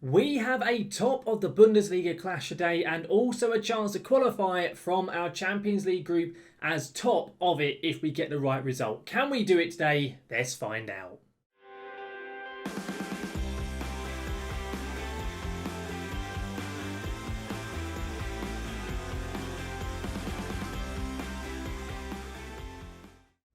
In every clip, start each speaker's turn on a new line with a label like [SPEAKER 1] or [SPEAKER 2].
[SPEAKER 1] We have a top of the Bundesliga clash today and also a chance to qualify from our Champions League group as top of it if we get the right result. Can we do it today? Let's find out.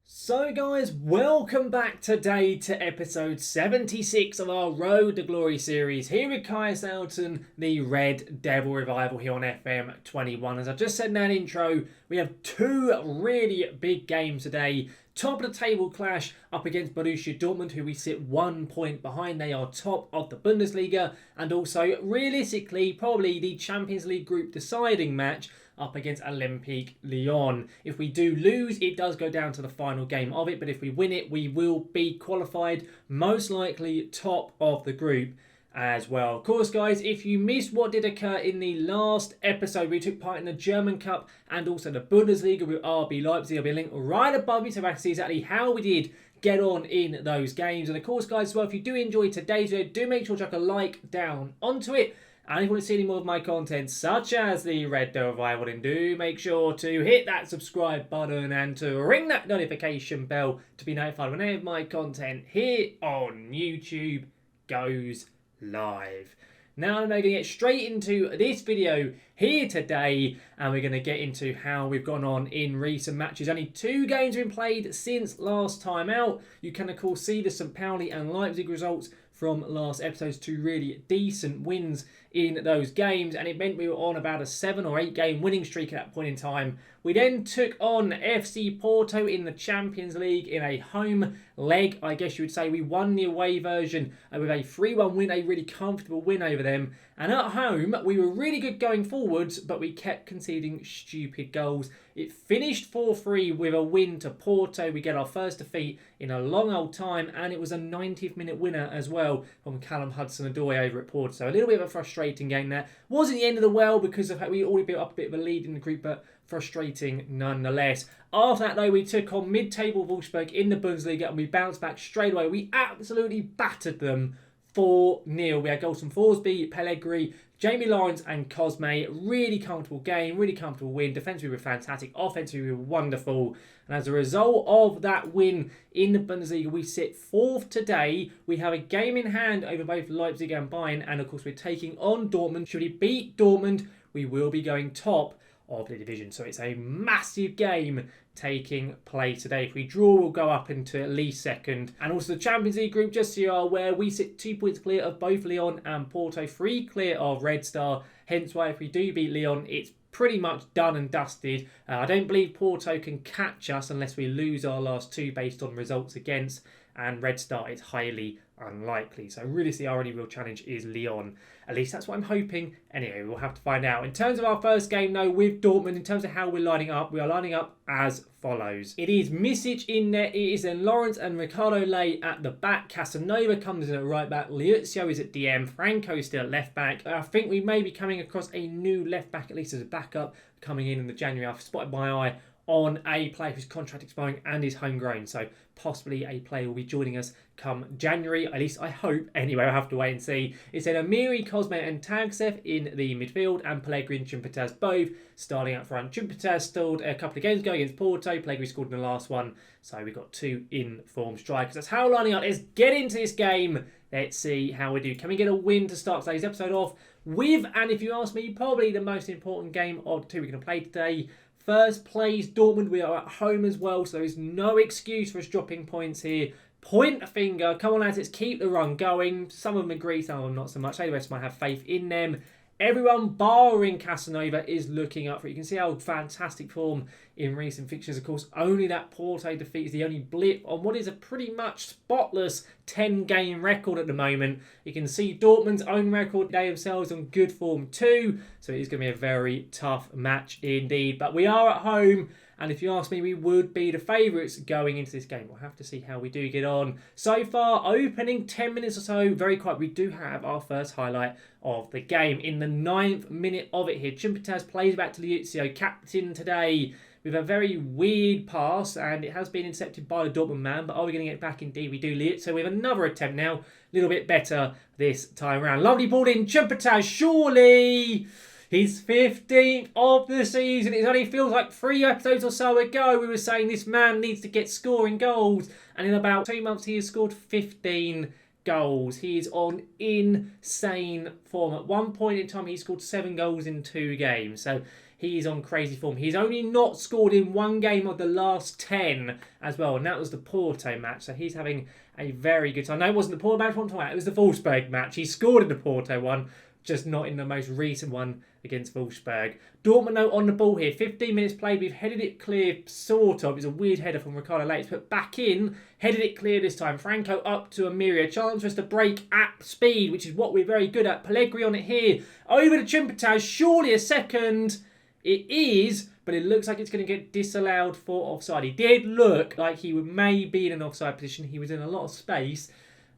[SPEAKER 1] So guys, welcome back today to episode 76 of our Road to Glory series here with Kaiserslautern, the Red Devil Revival here on FM21. As I just said in that intro, we have two really big games today. Top of the table clash up against Borussia Dortmund, who we sit 1 point behind. They are top of the Bundesliga, and also realistically probably the Champions League group deciding match up against Olympique Lyon. If we do lose, it does go down to the final game of it, but if we win it, we will be qualified, most likely top of the group as well. Of course, guys, if you missed what did occur in the last episode, we took part in the German Cup and also the Bundesliga with RB Leipzig. There'll be a link right above you so I can see exactly how we did get on in those games. And of course, guys, as well, if you do enjoy today's video, do make sure to chuck a like down onto it. And if you want to see any more of my content, such as the Red Devil Revival, then do make sure to hit that subscribe button and to ring that notification bell to be notified when any of my content here on YouTube goes live. Now I'm going to get straight into this video here today, and we're going to get into how we've gone on in recent matches. Only 2 games have been played since last time out. You can of course see the St. Pauli and Leipzig results from last episode's 2 really decent wins in those games, and it meant we were on about a 7 or 8 game winning streak at that point in time. We then took on FC Porto in the Champions League in a home leg, I guess you would say. We won the away version with a 3-1 win, a really comfortable win over them. And at home, we were really good going forwards, but we kept conceding stupid goals. It finished 4-3 with a win to Porto. We get our first defeat in a long old time, and it was a 90th minute winner as well from Callum Hudson-Odoi over at Porto. So a little bit of a frustrating game there. Wasn't the end of the world because of how we already built up a bit of a lead in the group, but frustrating nonetheless. After that, though, we took on mid-table Wolfsburg in the Bundesliga, and we bounced back straight away. We absolutely battered them 4-0. We had goals from Forsby, Pellegrini, Jamie Lawrence and Cosme. Really comfortable game, really comfortable win. Defensively we were fantastic, offensively we were wonderful. And as a result of that win in the Bundesliga, we sit 4th today. We have a game in hand over both Leipzig and Bayern. And of course we're taking on Dortmund. Should we beat Dortmund, we will be going top of the division. So it's a massive game taking place today. If we draw, we'll go up into at least 2nd. And also the Champions League group, just so you are aware, we sit 2 points clear of both Lyon and Porto, 3 clear of Red Star. Hence why if we do beat Lyon, it's pretty much done and dusted. I don't believe Porto can catch us unless we lose our last 2 based on results against, and Red Star is highly unlikely. So realistically, our only real challenge is Lyon. At least that's what I'm hoping. Anyway, we'll have to find out. In terms of our first game, though, with Dortmund, in terms of how we're lining up, we are lining up as follows. It is Misic in there. It is then Lawrence and Ricardo Lay at the back. Casanova comes in at right back. Liuzio is at DM. Franco still at left back. I think we may be coming across a new left back, at least as a backup, coming in the January. I've spotted my eye on a player whose contract expiring and is homegrown. So possibly a player will be joining us come January. At least I hope. Anyway, I'll have to wait and see. It's then Amiri, Cosme and Tagsev in the midfield, and Pellegrini and Chumpetas both starting up front. Chumpetas stalled a couple of games ago against Porto. Pellegrini scored in the last one. So we've got 2 in-form strikers. That's how we're lining up. Let's get into this game. Let's see how we do. Can we get a win to start today's episode off with, and if you ask me, probably the most important game of the 2 we're going to play today. First place, Dortmund. We are at home as well, so there is no excuse for us dropping points here. Point a finger. Come on, lads, let's keep the run going. Some of them agree, some of them not so much. The rest might have faith in them. Everyone barring Casanova is looking up for it. You can see how fantastic form in recent fixtures. Of course, only that Porto defeat is the only blip on what is a pretty much spotless 10-game record at the moment. You can see Dortmund's own record. They themselves on good form too. So it is going to be a very tough match indeed. But we are at home. And if you ask me, we would be the favourites going into this game. We'll have to see how we do get on. So far, opening 10 minutes or so, very quiet. We do have our first highlight of the game. In the 9th minute of it here, Chumpetas plays back to Liuzio, captain today, with a very weird pass, and it has been intercepted by the Dortmund man, but are we going to get back? Indeed, we do lead it. So we have another attempt now, a little bit better this time around. Lovely ball in, Chumpataz, surely! His 15th of the season. It only feels like 3 episodes or so ago we were saying this man needs to get scoring goals, and in about 2 months he has scored 15 goals. He is on insane form. At one point in time he scored 7 goals in 2 games. So he is on crazy form. He's only not scored in 1 game of the last 10 as well, and that was the Porto match. So he's having a very good time. No, it wasn't the Porto match I'm talking about. It was the Wolfsburg match. He scored in the Porto one, just not in the most recent one against Wolfsburg. Dortmund though on the ball here. 15 minutes played. We've headed it clear, sort of. It's a weird header from Ricardo Lates, but back in. Headed it clear this time. Franco up to Amiria. Chance for us to break at speed, which is what we're very good at. Pellegrini on it here. Over to Chumpataz. Surely a second. It is, but it looks like it's going to get disallowed for offside. He did look like he may be in an offside position. He was in a lot of space.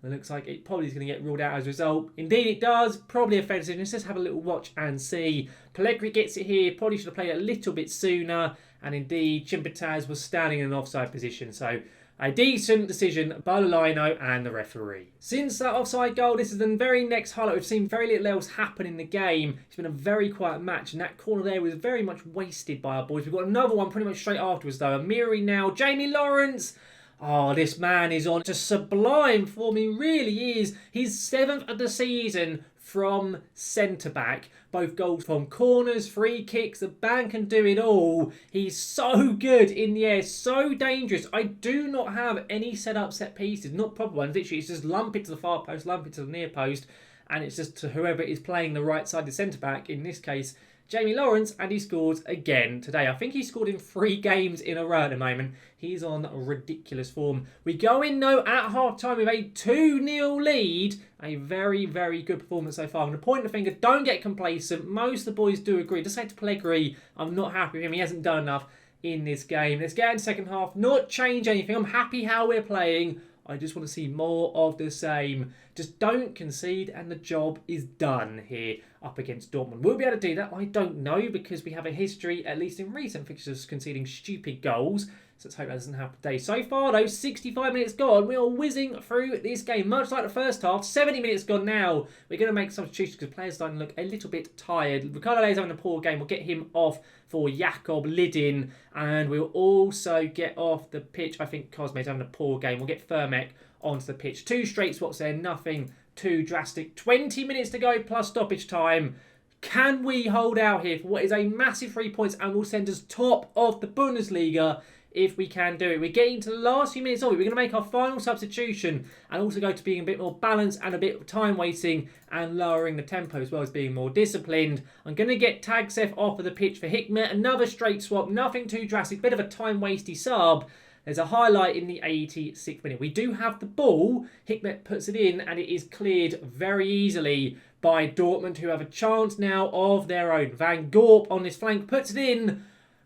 [SPEAKER 1] It looks like it probably is going to get ruled out as a result. Indeed it does. Probably a fair decision. Let's just have a little watch and see. Pellegrini gets it here. Probably should have played it a little bit sooner. And indeed, Chumpataz was standing in an offside position. So a decent decision by Lino and the referee. Since that offside goal, this is the very next highlight. We've seen very little else happen in the game. It's been a very quiet match, and that corner there was very much wasted by our boys. We've got another one pretty much straight afterwards, though. Amiri now. Jamie Lawrence. Oh, this man is on just sublime form. He really is. He's 7th of the season from centre-back. Both goals from corners, free kicks. The man can do it all. He's so good in the air, so dangerous. I do not have any set-up set pieces, not proper ones. Literally, it's just lump it to the far post, lump it to the near post, and it's just to whoever is playing the right side of the centre-back, in this case, Jamie Lawrence, and he scores again today. I think he scored in 3 games in a row at the moment. He's on ridiculous form. We go in, though, at half-time with a 2-0 lead. A very, very good performance so far. I'm going to point the finger. Don't get complacent. Most of the boys do agree. Just say to Pellegrini, I'm not happy with him. He hasn't done enough in this game. Let's get in the second half. Not change anything. I'm happy how we're playing. I just want to see more of the same. Just don't concede and the job is done here up against Dortmund. Will we be able to do that? I don't know, because we have a history, at least in recent fixtures, conceding stupid goals. So let's hope that doesn't happen today. So far, though, 65 minutes gone. We are whizzing through this game, much like the first half. 70 minutes gone now. We're going to make substitutions because players starting to look a little bit tired. Ricardo is having a poor game. We'll get him off for Jakob Lidin. And we'll also get off the pitch. I think Cosme's having a poor game. We'll get Firmek onto the pitch. 2 straight swaps there. Nothing too drastic. 20 minutes to go plus stoppage time. Can we hold out here for what is a massive 3 points and will send us top of the Bundesliga? If we can do it. We're getting to the last few minutes of it. We're going to make our final substitution and also go to being a bit more balanced and a bit of time wasting and lowering the tempo as well as being more disciplined. I'm going to get Tagsef off of the pitch for Hikmet. Another straight swap. Nothing too drastic. Bit of a time wasty sub. There's a highlight in the 86th minute. We do have the ball. Hikmet puts it in and it is cleared very easily by Dortmund, who have a chance now of their own. Van Gorp on this flank puts it in.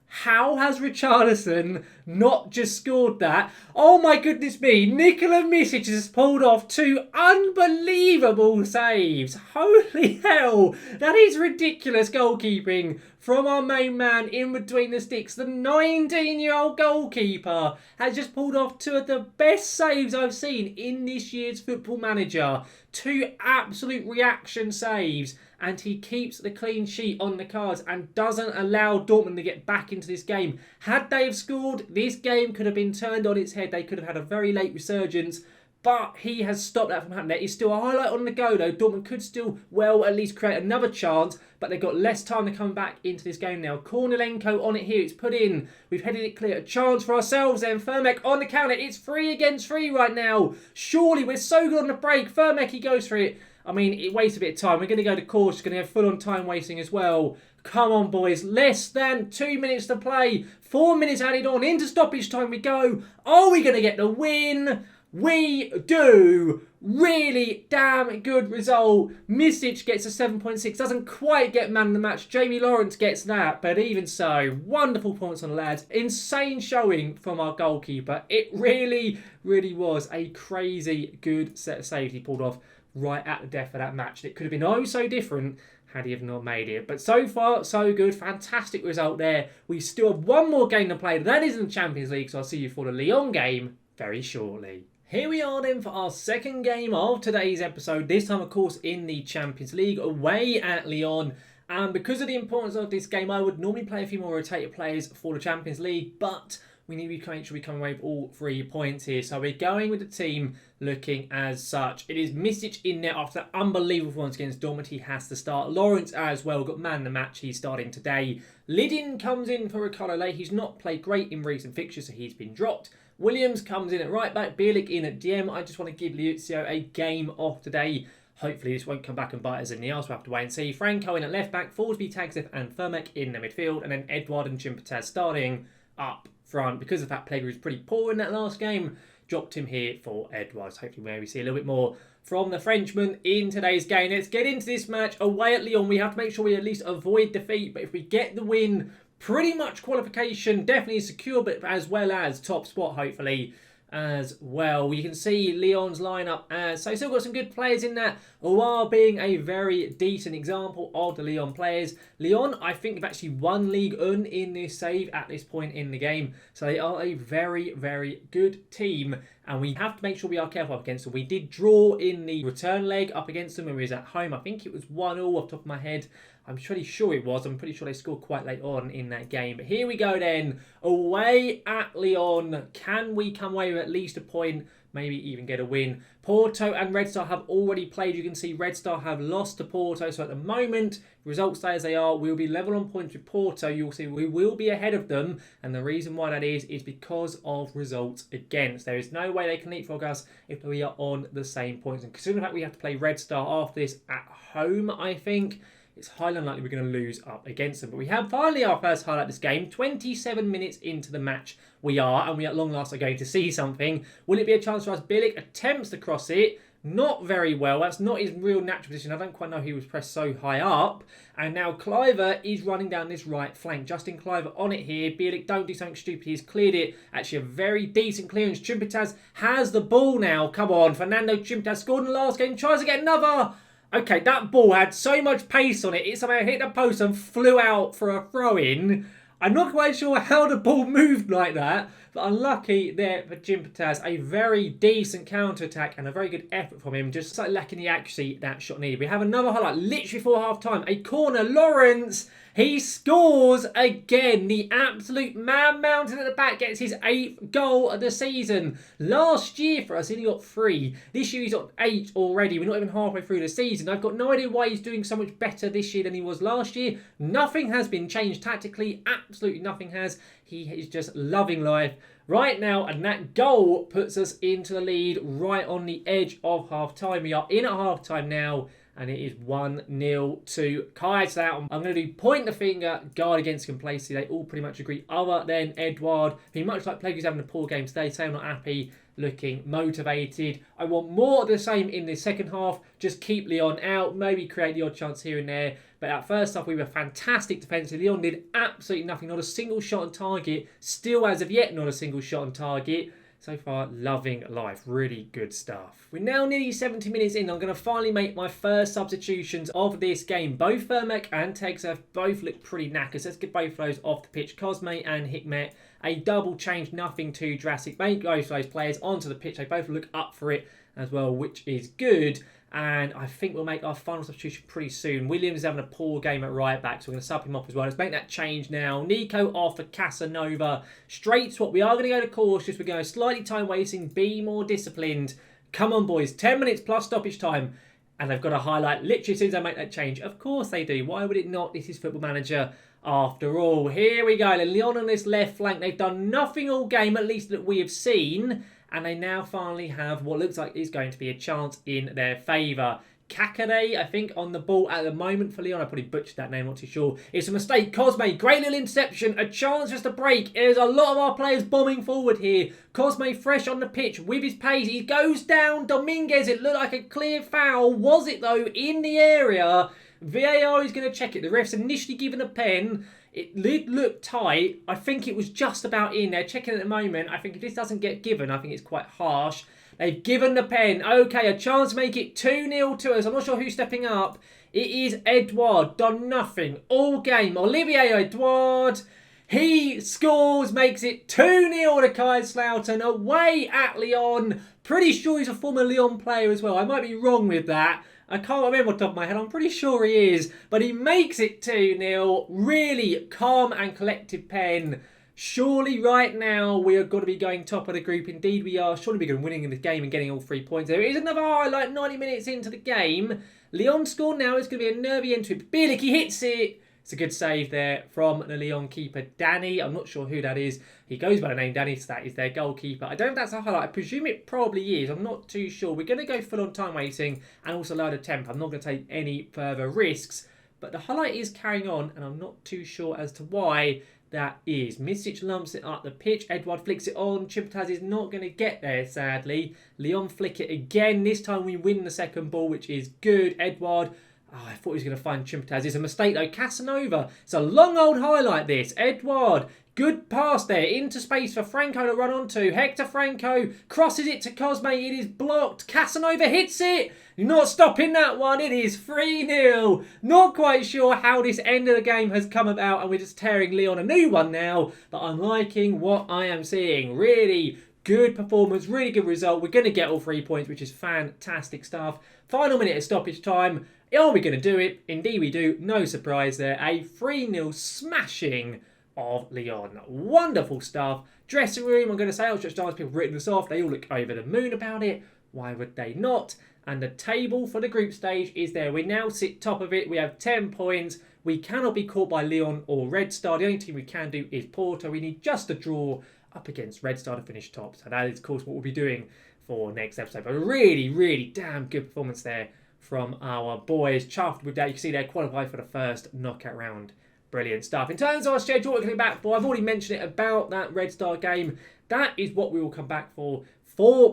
[SPEAKER 1] How has Richarlison not just scored that? Oh my goodness me. Nikola Misic has pulled off 2 unbelievable saves. Holy hell. That is ridiculous goalkeeping from our main man in between the sticks. The 19-year-old goalkeeper has just pulled off 2 of the best saves I've seen in this year's Football Manager. 2 absolute reaction saves. And he keeps the clean sheet on the cards and doesn't allow Dortmund to get back into this game. Had they have scored, this game could have been turned on its head. They could have had a very late resurgence. But he has stopped that from happening. There is still a highlight on the go, though. Dortmund could still, well, at least create another chance. But they've got less time to come back into this game now. Kornilenko on it here. It's put in. We've headed it clear. A chance for ourselves then. Firmek on the counter. It's 3 against 3 right now. Surely, we're so good on the break. Firmek, he goes for it. I mean, it wastes a bit of time. We're going to go to course. It's going to go full on time wasting as well. Come on, boys. Less than 2 minutes to play. 4 minutes added on. Into stoppage time we go. Are we going to get the win? We do. Really damn good result. Misic gets a 7.6. Doesn't quite get man of the match. Jamie Lawrence gets that. But even so, wonderful points on the lads. Insane showing from our goalkeeper. It really, really was a crazy good set of saves he pulled off right at the death of that match. It could have been oh so different had he have not made it. But so far, so good. Fantastic result there. We still have one more game to play. That is in the Champions League, so I'll see you for the Lyon game very shortly. Here we are then for our second game of today's episode. This time, of course, in the Champions League, away at Lyon. And because of the importance of this game, I would normally play a few more rotated players for the Champions League, but we need to make sure we come away with all 3 points here. So we're going with the team looking as such. It is Misic in there after that unbelievable performance against Dortmund. He has to start. Lawrence as well, got man of the match. He's starting today. Lidin comes in for Ricardo Lay. He's not played great in recent fixtures, so he's been dropped. Williams comes in at right back. Bielik in at DM. I just want to give Liuzio a game off today. Hopefully this won't come back and bite us in the arse. We'll have to wait and see. Franco in at left back. Forsby, Tagzev and Firmek in the midfield. And then Edouard and Chimpataz starting up front. Because of that, Pellegrini was pretty poor in that last game. Dropped him here for Edouard. Hopefully maybe see a little bit more from the Frenchman in today's game. Let's get into this match. Away at Lyon, we have to make sure we at least avoid defeat. But if we get the win, pretty much qualification, definitely secure, but as well as top spot, hopefully, as well. You can see Lyon's lineup. So still got some good players in that. Aouar being a very decent example of the Lyon players. Lyon, I think, have actually won Ligue 1 in this save at this point in the game. So they are a very, very good team. And we have to make sure we are careful up against them. We did draw in the return leg up against them when we was at home. I think it was 1-1 off the top of my head. I'm pretty sure it was. I'm pretty sure they scored quite late on in that game. But here we go then. Away at Lyon. Can we come away with at least a point? Maybe even get a win. Porto and Red Star have already played. You can see Red Star have lost to Porto. So at the moment, results stay as they are. We'll be level on points with Porto. You'll see we will be ahead of them. And the reason why that is because of results against. There is no way they can leapfrog us if we are on the same points. And considering the fact we have to play Red Star after this at home, I think it's highly unlikely we're going to lose up against them. But we have finally our first highlight of this game. 27 minutes into the match we are. And we at long last are going to see something. Will it be a chance for us? Bielik attempts to cross it. Not very well. That's not his real natural position. I don't quite know he was pressed so high up. And now Kluivert is running down this right flank. Justin Kluivert on it here. Bielik, don't do something stupid. He's cleared it. Actually, a very decent clearance. Chimpataz has the ball now. Come on. Fernando Chimpataz scored in the last game. Tries to get another. Okay, that ball had so much pace on it. It somehow hit the post and flew out for a throw-in. I'm not quite sure how the ball moved like that, but unlucky there for Chimpataz. A very decent counter-attack and a very good effort from him. Just slightly lacking the accuracy that shot needed. We have another highlight literally before half-time. A corner. Lawrence, he scores again. The absolute man mountain at the back gets his 8th goal of the season. Last year for us, he only got 3. This year he's got 8 already. We're not even halfway through the season. I've got no idea why he's doing so much better this year than he was last year. Nothing has been changed tactically. Absolutely nothing has. He is just loving life right now, and that goal puts us into the lead right on the edge of half-time. We are in at half-time now, and it is 1-0 to Kaiserslautern. I'm going to do point the finger, guard against complacency. They all pretty much agree, other than Edouard. He much like Pellegrini's having a poor game today, so I'm not happy, looking motivated. I want more of the same in the second half. Just keep Lyon out, maybe create the odd chance here and there. But at first half, we were fantastic defensively. Lyon did absolutely nothing. Not a single shot on target. Still, as of yet, not a single shot on target. So far, loving life. Really good stuff. We're now nearly 70 minutes in. I'm going to finally make my first substitutions of this game. Both Firmek and Tagzev both look pretty knackered. So let's get both of those off the pitch. Cosme and Hikmet. A double change, nothing too drastic. Make both of those players onto the pitch. They both look up for it as well, which is good. And I think we'll make our final substitution pretty soon. Williams is having a poor game at right back, so we're going to sub him off as well. Let's make that change now. Nico off for Casanova. Straight swap. We are going to go to cautious. We're going slightly time wasting. Be more disciplined. Come on, boys. 10 minutes plus stoppage time. And they've got a highlight literally as soon as I make that change. Of course they do. Why would it not? This is Football Manager after all. Here we go. Lyon on this left flank. They've done nothing all game, at least that we have seen. And they now finally have what looks like is going to be a chance in their favour. Kakade, I think, on the ball at the moment for Lyon. I probably butchered that name, not too sure. It's a mistake. Cosme, great little interception. A chance just to break. There's a lot of our players bombing forward here. Cosme fresh on the pitch with his pace. He goes down. Dominguez, it looked like a clear foul. Was it, though, in the area? VAR is going to check it. The ref's initially given a pen. It did look tight. I think it was just about in there. Checking at the moment. I think if this doesn't get given, I think it's quite harsh. They've given the pen. Okay, a chance to make it 2-0 to us. I'm not sure who's stepping up. It is Edouard. Done nothing all game. Olivier Edouard. He scores, makes it 2-0 to Kaiserslautern away at Lyon. Pretty sure he's a former Lyon player as well. I might be wrong with that. I can't remember off the top of my head. I'm pretty sure he is. But he makes it 2-0. Really calm and collective pen. Surely right now we are going to be going top of the group. Indeed we are. Surely we're going to be winning in this game and getting all 3 points. There is another highlight 90 minutes into the game. Lyon score now. It's going to be a nervy entry. Bielik, he hits it. It's a good save there from the Lyon keeper, Danny. I'm not sure who that is. He goes by the name Danny, so that is their goalkeeper. I don't know if that's a highlight. I presume it probably is. I'm not too sure. We're going to go full on time wasting and also lower the tempo. I'm not going to take any further risks. But the highlight is carrying on, and I'm not too sure as to why that is. Misic lumps it up the pitch. Edouard flicks it on. Chimpataz is not going to get there, sadly. Lyon flick it again. This time we win the second ball, which is good. Edouard... Oh, I thought he was going to find Chimpataz. It's a mistake though. Casanova. It's a long old highlight this. Edouard. Good pass there. Into space for Franco to run onto. Hector Franco crosses it to Cosme. It is blocked. Casanova hits it. You're not stopping that one. It is 3-0. Not quite sure how this end of the game has come about. And we're just tearing Lyon a new one now. But I'm liking what I am seeing. Really good performance. Really good result. We're going to get all 3 points, which is fantastic stuff. Final minute of stoppage time. Are we going to do it? Indeed we do. No surprise there. A 3-0 smashing of Lyon. Wonderful stuff. Dressing room, I'm going to say, Ultra Stars people have written this off. They all look over the moon about it. Why would they not? And the table for the group stage is there. We now sit top of it. We have 10 points. We cannot be caught by Lyon or Red Star. The only team we can do is Porto. We need just a draw up against Red Star to finish top. So that is, of course, what we'll be doing for next episode. But really, really damn good performance there from our boys. Chuffed with that. You can see they're qualified for the first knockout round. Brilliant stuff. In terms of our schedule, what we're coming back for, I've already mentioned it about that Red Star game. That is what we will come back for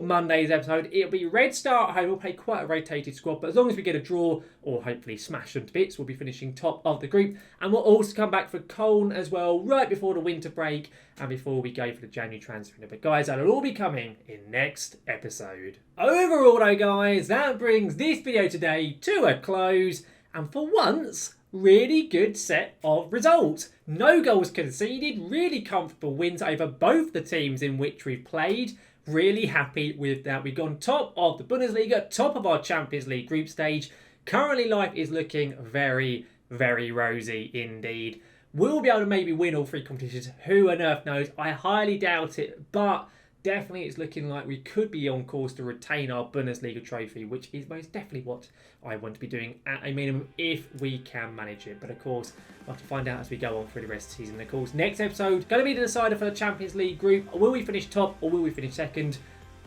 [SPEAKER 1] Monday's episode. It'll be Red Star at home. We'll play quite a rotated squad, but as long as we get a draw or hopefully smash them to bits, we'll be finishing top of the group. And we'll also come back for Cologne as well, right before the winter break and before we go for the January transfer window. But guys, that'll all be coming in next episode. Overall though, guys, that brings this video today to a close. And for once, really good set of results. No goals conceded, really comfortable wins over both the teams in which we've played. Really happy with that. We've gone top of the Bundesliga, top of our Champions League group stage. Currently life is looking very, very rosy indeed. We'll be able to maybe win all 3 competitions. Who on earth knows? I highly doubt it, but definitely it's looking like we could be on course to retain our Bundesliga trophy, which is most definitely what I want to be doing at a minimum if we can manage it. But of course, we'll have to find out as we go on through the rest of the season. Of course, next episode, going to be the decider for the Champions League group. Will we finish top or will we finish second?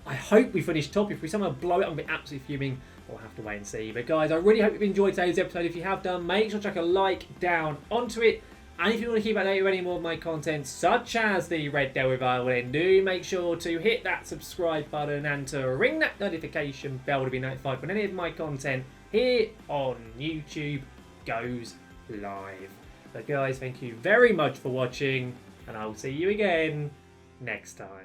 [SPEAKER 1] I hope we finish top. If we somehow blow it, I'm going to be absolutely fuming. We'll have to wait and see. But guys, I really hope you've enjoyed today's episode. If you have done, make sure to chuck a like down onto it. And if you want to keep updated with any more of my content, such as the Red Devil Revival, then do make sure to hit that subscribe button and to ring that notification bell to be notified when any of my content here on YouTube goes live. So guys, thank you very much for watching, and I'll see you again next time.